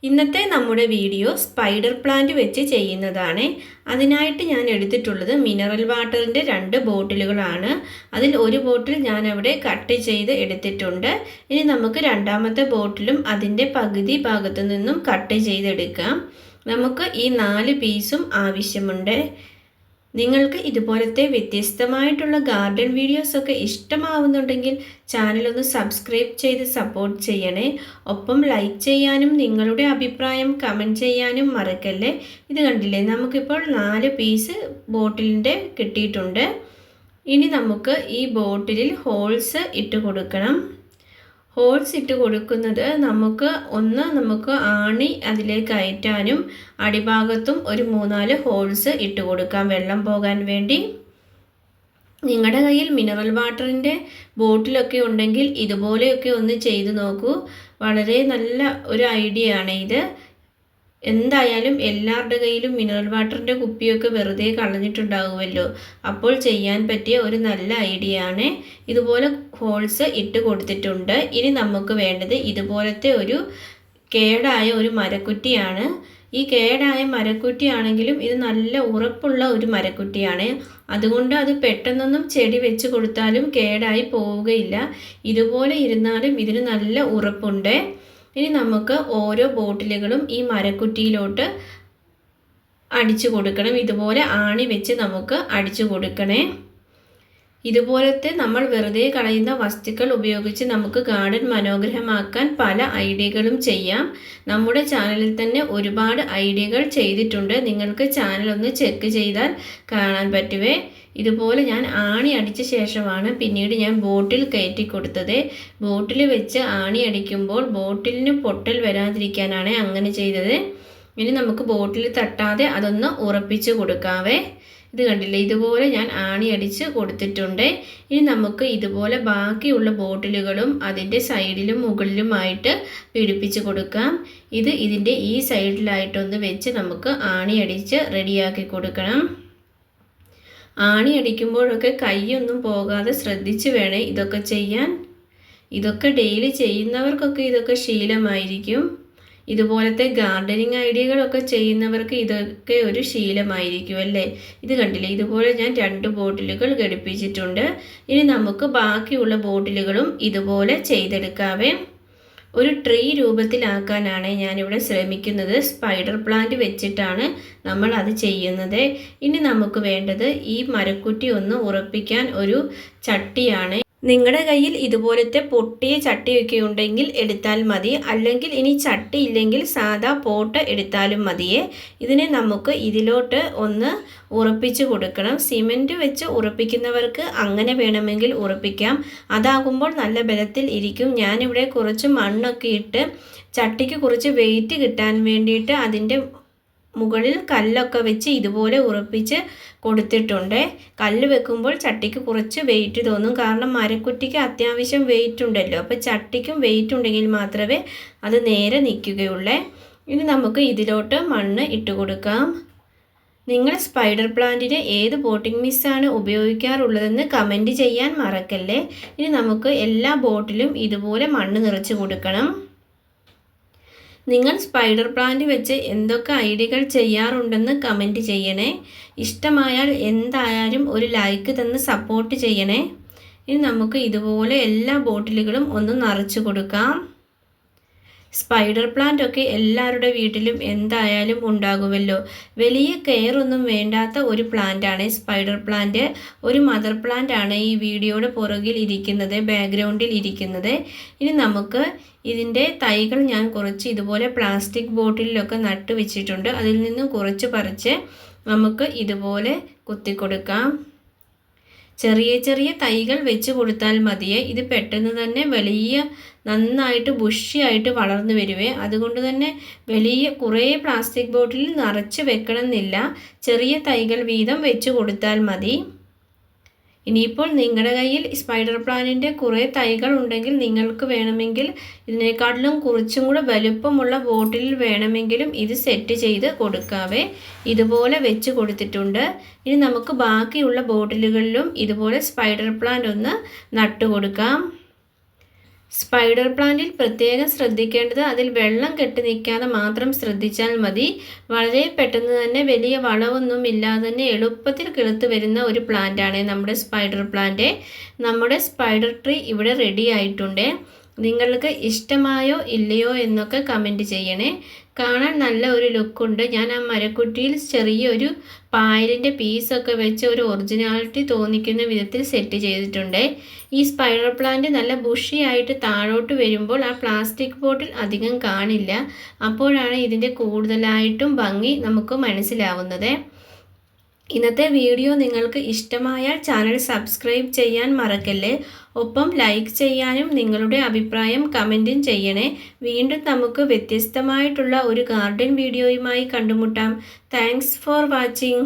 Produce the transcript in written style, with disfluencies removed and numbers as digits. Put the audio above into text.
ഇന്നത്തെ നമ്മുടെ video spider plant വെച്ച് ചെയ്യുന്നതാണ്. അതിനായിട്ട് ഞാൻ എടുത്തിട്ടുള്ളത് മിനറൽ വാട്ടറിൻ്റെ 2 ബോട്ടിലുകളാണ്. അതിൽ ഒരു ബോട്ടിൽ ഞാൻ അവിടെ കട്ട് ചെയ്ത് എടുത്തിട്ടുണ്ട്. ഇനി നമുക്ക് രണ്ടാമത്തെ ബോട്ടിലും അതിൻ്റെ പകുതി ഭാഗത്തു നിന്നും കട്ട് ചെയ്തെടുക്കാം. നമുക്ക് ഈ 4 പീസും ആവശ്യമുണ്ട്. നിങ്ങൾക്ക് ഇതുപോലത്തെ വ്യത്യസ്തമായിട്ടുള്ള ഗാർഡൻ വീഡിയോസൊക്കെ ഇഷ്ടമാവുന്നുണ്ടെങ്കിൽ ചാനലൊന്ന് സബ്സ്ക്രൈബ് ചെയ്ത് സപ്പോർട്ട് ചെയ്യണേ. ഒപ്പം ലൈക്ക് ചെയ്യാനും നിങ്ങളുടെ അഭിപ്രായം കമൻറ്റ് ചെയ്യാനും മറക്കല്ലേ. ഇത് കണ്ടില്ലേ, നമുക്കിപ്പോൾ 4 പീസ് ബോട്ടിലിൻ്റെ കിട്ടിയിട്ടുണ്ട്. ഇനി നമുക്ക് ഈ ബോട്ടിലിൽ ഹോൾസ് ഇട്ട് കൊടുക്കണം. ഹോൾസ് ഇട്ട് കൊടുക്കുന്നത് നമുക്ക് ആണി അതിലേക്ക് കയറ്റാനും അടിഭാഗത്തും ഒരു 3-4 ഹോൾസ് ഇട്ട് കൊടുക്കാം വെള്ളം പോകാൻ വേണ്ടി. നിങ്ങളുടെ കയ്യിൽ മിനറൽ വാട്ടറിൻ്റെ ബോട്ടിലൊക്കെ ഉണ്ടെങ്കിൽ ഇതുപോലെയൊക്കെ ഒന്ന് ചെയ്തു നോക്കൂ. വളരെ നല്ല ഒരു ഐഡിയ ആണ് ഇത്. എന്തായാലും എല്ലാവരുടെ കയ്യിലും മിനറൽ വാട്ടറിൻ്റെ കുപ്പിയൊക്കെ വെറുതെ കളഞ്ഞിട്ടുണ്ടാകുമല്ലോ. അപ്പോൾ ചെയ്യാൻ പറ്റിയ ഒരു നല്ല ഐഡിയ ആണ്. ഇതുപോലെ ഹോൾസ് ഇട്ട് കൊടുത്തിട്ടുണ്ട്. ഇനി നമുക്ക് വേണ്ടത് ഇതുപോലത്തെ ഒരു കേടായ ഒരു മരക്കുറ്റിയാണ്. ഈ കേടായ മരക്കുറ്റിയാണെങ്കിലും ഇത് നല്ല ഉറപ്പുള്ള ഒരു മരക്കുറ്റിയാണ്. അതുകൊണ്ട് അത് പെട്ടെന്നൊന്നും ചെടി വെച്ച് കൊടുത്താലും കേടായി പോവുകയില്ല. ഇതുപോലെ ഇരുന്നാലും ഇതിന് നല്ല ഉറപ്പുണ്ട്. ഇനി നമുക്ക് ഓരോ ബോട്ടിലുകളും ഈ മരക്കുറ്റിയിലോട്ട് അടിച്ചു കൊടുക്കണം. ഇതുപോലെ ആണി വെച്ച് നമുക്ക് അടിച്ചു കൊടുക്കണേ. ഇതുപോലത്തെ നമ്മൾ വെറുതെ കളയുന്ന വസ്തുക്കൾ ഉപയോഗിച്ച് നമുക്ക് ഗാർഡൻ മനോഹരമാക്കാൻ പല ഐഡിയകളും ചെയ്യാം. നമ്മുടെ ചാനലിൽ തന്നെ ഒരുപാട് ഐഡിയകൾ ചെയ്തിട്ടുണ്ട്. നിങ്ങൾക്ക് ചാനലൊന്ന് ചെക്ക് ചെയ്താൽ കാണാൻ പറ്റുവേ. ഇതുപോലെ ഞാൻ ആണി അടിച്ച ശേഷമാണ് പിന്നീട് ഞാൻ ബോട്ടിൽ കയറ്റി കൊടുത്തത്. ബോട്ടിൽ വെച്ച് ആണി അടിക്കുമ്പോൾ ബോട്ടിലിന് പൊട്ടൽ വരാതിരിക്കാനാണ് അങ്ങനെ ചെയ്തത്. ഇനി നമുക്ക് ബോട്ടിൽ തട്ടാതെ അതൊന്ന് ഉറപ്പിച്ച് കൊടുക്കാവേ. ഇത് കണ്ടില്ലേ, ഇതുപോലെ ഞാൻ ആണി അടിച്ച് കൊടുത്തിട്ടുണ്ട്. ഇനി നമുക്ക് ഇതുപോലെ ബാക്കിയുള്ള ബോട്ടിലുകളും അതിൻ്റെ സൈഡിലും മുകളിലുമായിട്ട് പിടിപ്പിച്ച് കൊടുക്കാം. ഇതിൻ്റെ ഈ സൈഡിലായിട്ടൊന്ന് വെച്ച് നമുക്ക് ആണി അടിച്ച് റെഡിയാക്കി കൊടുക്കണം. ആണി അടിക്കുമ്പോഴൊക്കെ കൈയൊന്നും പോകാതെ ശ്രദ്ധിച്ച് വേണേ ഇതൊക്കെ ചെയ്യാൻ. ഇതൊക്കെ ഡെയിലി ചെയ്യുന്നവർക്കൊക്കെ ഇതൊക്കെ ശീലമായിരിക്കും. ഇതുപോലത്തെ ഗാർഡനിങ് ഐഡിയകളൊക്കെ ചെയ്യുന്നവർക്ക് ഇതൊക്കെ ഒരു ശീലമായിരിക്കും അല്ലേ. ഇത് കണ്ടില്ലേ, ഇതുപോലെ ഞാൻ 2 ബോട്ടിലുകൾ ഘടിപ്പിച്ചിട്ടുണ്ട്. ഇനി നമുക്ക് ബാക്കിയുള്ള ബോട്ടിലുകളും ഇതുപോലെ ചെയ്തെടുക്കാവേ. ഒരു ട്രീ രൂപത്തിലാക്കാനാണ് ഞാനിവിടെ ശ്രമിക്കുന്നത്. സ്പൈഡർ പ്ലാന്റ് വെച്ചിട്ടാണ് നമ്മൾ അത് ചെയ്യുന്നത്. ഇനി നമുക്ക് വേണ്ടത് ഈ മരക്കുറ്റി ഒന്ന് ഉറപ്പിക്കാൻ ഒരു ചട്ടിയാണ്. നിങ്ങളുടെ കയ്യിൽ ഇതുപോലത്തെ പൊട്ടിയ ചട്ടിയൊക്കെ ഉണ്ടെങ്കിൽ എടുത്താൽ മതി. അല്ലെങ്കിൽ ഇനി ചട്ടി ഇല്ലെങ്കിൽ സാധാ പോട്ട് എടുത്താലും മതിയേ. ഇതിനെ നമുക്ക് ഇതിലോട്ട് ഒന്ന് ഉറപ്പിച്ച് കൊടുക്കണം. സിമൻറ്റ് വെച്ച് ഉറപ്പിക്കുന്നവർക്ക് അങ്ങനെ വേണമെങ്കിൽ ഉറപ്പിക്കാം. അതാകുമ്പോൾ നല്ല ബലത്തിൽ ഇരിക്കും. ഞാനിവിടെ കുറച്ച് മണ്ണൊക്കെ ഇട്ട് ചട്ടിക്ക് കുറച്ച് വെയിറ്റ് കിട്ടാൻ വേണ്ടിയിട്ട് അതിൻ്റെ മുകളിൽ കല്ലൊക്കെ വെച്ച് ഇതുപോലെ ഉറപ്പിച്ച് കൊടുത്തിട്ടുണ്ട്. കല്ല് വെക്കുമ്പോൾ ചട്ടിക്ക് കുറച്ച് വെയിറ്റ് തോന്നും. കാരണം മരക്കുറ്റിക്ക് അത്യാവശ്യം വെയിറ്റ് ഉണ്ടല്ലോ. അപ്പോൾ ചട്ടിക്കും വെയിറ്റ് ഉണ്ടെങ്കിൽ മാത്രമേ അത് നേരെ നിൽക്കുകയുള്ളൂ. ഇനി നമുക്ക് ഇതിലോട്ട് മണ്ണ് ഇട്ട് കൊടുക്കാം. നിങ്ങൾ സ്പൈഡർ പ്ലാന്റിന് ഏത് പോട്ടിംഗ് മിക്സാണ് ഉപയോഗിക്കാറുള്ളതെന്ന് കമൻറ്റ് ചെയ്യാൻ മറക്കല്ലേ. ഇനി നമുക്ക് എല്ലാ ബോട്ടിലും ഇതുപോലെ മണ്ണ് നിറച്ച് കൊടുക്കണം. നിങ്ങൾ സ്പൈഡർ പ്ലാന്റ് വെച്ച് എന്തൊക്കെ ഐഡിയകൾ ചെയ്യാറുണ്ടെന്ന് കമൻറ്റ് ചെയ്യണേ. ഇഷ്ടമായാൽ എന്തായാലും ഒരു ലൈക്ക് തന്ന് സപ്പോർട്ട് ചെയ്യണേ. ഇനി നമുക്ക് ഇതുപോലെ എല്ലാ ബോട്ടിലുകളും ഒന്ന് നിറച്ച് കൊടുക്കാം. സ്പൈഡർ പ്ലാന്റ് ഒക്കെ എല്ലാവരുടെ വീട്ടിലും എന്തായാലും ഉണ്ടാകുമല്ലോ. വലിയ കെയർ ഒന്നും വേണ്ടാത്ത ഒരു പ്ലാന്റാണ് സ്പൈഡർ പ്ലാന്റ്. ഒരു മദർ പ്ലാന്റ് ആണ് ഈ വീഡിയോയുടെ പുറകിൽ ഇരിക്കുന്നത്, ബാക്ക്ഗ്രൗണ്ടിൽ ഇരിക്കുന്നത്. ഇനി നമുക്ക് ഇതിൻ്റെ തൈകൾ ഞാൻ കുറച്ച് ഇതുപോലെ പ്ലാസ്റ്റിക് ബോട്ടിലൊക്കെ നട്ട് വെച്ചിട്ടുണ്ട്. അതിൽ നിന്നും കുറച്ച് പറിച്ച് നമുക്ക് ഇതുപോലെ കുത്തിക്കൊടുക്കാം. ചെറിയ ചെറിയ തൈകൾ വെച്ച് കൊടുത്താൽ മതിയേ. ഇത് പെട്ടെന്ന് തന്നെ നന്നായിട്ട് ബുഷിയായിട്ട് വളർന്നു വരുവേ. അതുകൊണ്ട് തന്നെ കുറേ പ്ലാസ്റ്റിക് ബോട്ടിൽ നിറച്ച് വെക്കണമെന്നില്ല. ചെറിയ തൈകൾ വീതം വെച്ച് കൊടുത്താൽ മതി. ഇനിയിപ്പോൾ നിങ്ങളുടെ കയ്യിൽ സ്പൈഡർ പ്ലാന്റിൻ്റെ കുറേ തൈകൾ ഉണ്ടെങ്കിൽ നിങ്ങൾക്ക് വേണമെങ്കിൽ ഇതിനേക്കാട്ടിലും കുറച്ചും കൂടെ വലുപ്പമുള്ള ബോട്ടിലിൽ വേണമെങ്കിലും ഇത് സെറ്റ് ചെയ്ത് കൊടുക്കാവേ. ഇതുപോലെ വെച്ച് കൊടുത്തിട്ടുണ്ട്. ഇനി നമുക്ക് ബാക്കിയുള്ള ബോട്ടിലുകളിലും ഇതുപോലെ സ്പൈഡർ പ്ലാന്റ് ഒന്ന് നട്ടു കൊടുക്കാം. സ്പൈഡർ പ്ലാന്റിൽ പ്രത്യേകം ശ്രദ്ധിക്കേണ്ടത് അതിൽ വെള്ളം കെട്ടി നിൽക്കാതെ മാത്രം ശ്രദ്ധിച്ചാൽ മതി. വളരെ പെട്ടെന്ന് തന്നെ വലിയ വളമൊന്നും ഇല്ലാതെ തന്നെ എളുപ്പത്തിൽ കിളുത്ത് വരുന്ന ഒരു പ്ലാന്റാണ് നമ്മുടെ സ്പൈഡർ പ്ലാന്റ്. നമ്മുടെ സ്പൈഡർ ട്രീ ഇവിടെ റെഡി ആയിട്ടുണ്ട്. നിങ്ങൾക്ക് ഇഷ്ടമായോ ഇല്ലയോ എന്നൊക്കെ കമൻറ്റ് ചെയ്യണേ. കാണാൻ നല്ല ഒരു ലുക്കുണ്ട്. ഞാൻ ആ മരക്കുറ്റിയിൽ ചെറിയൊരു പായലിൻ്റെ പീസൊക്കെ വെച്ച് ഒരു ഒറിജിനാലിറ്റി തോന്നിക്കുന്ന വിധത്തിൽ സെറ്റ് ചെയ്തിട്ടുണ്ട്. ഈ സ്പൈഡർ പ്ലാന്റ് നല്ല ബുഷിയായിട്ട് താഴോട്ട് വരുമ്പോൾ ആ പ്ലാസ്റ്റിക് ബോട്ടിൽ അധികം കാണില്ല. അപ്പോഴാണ് ഇതിൻ്റെ കൂടുതലായിട്ടും ഭംഗി നമുക്ക് മനസ്സിലാവുന്നത്. ഇന്നത്തെ വീഡിയോ നിങ്ങൾക്ക് ഇഷ്ടമായാൽ ചാനൽ സബ്സ്ക്രൈബ് ചെയ്യാൻ മറക്കല്ലേ. ഒപ്പം ലൈക്ക് ചെയ്യാനും നിങ്ങളുടെ അഭിപ്രായം കമൻറ്റും ചെയ്യണേ. വീണ്ടും നമുക്ക് വ്യത്യസ്തമായിട്ടുള്ള ഒരു ഗാർഡൻ വീഡിയോയുമായി കണ്ടുമുട്ടാം. Thanks for watching.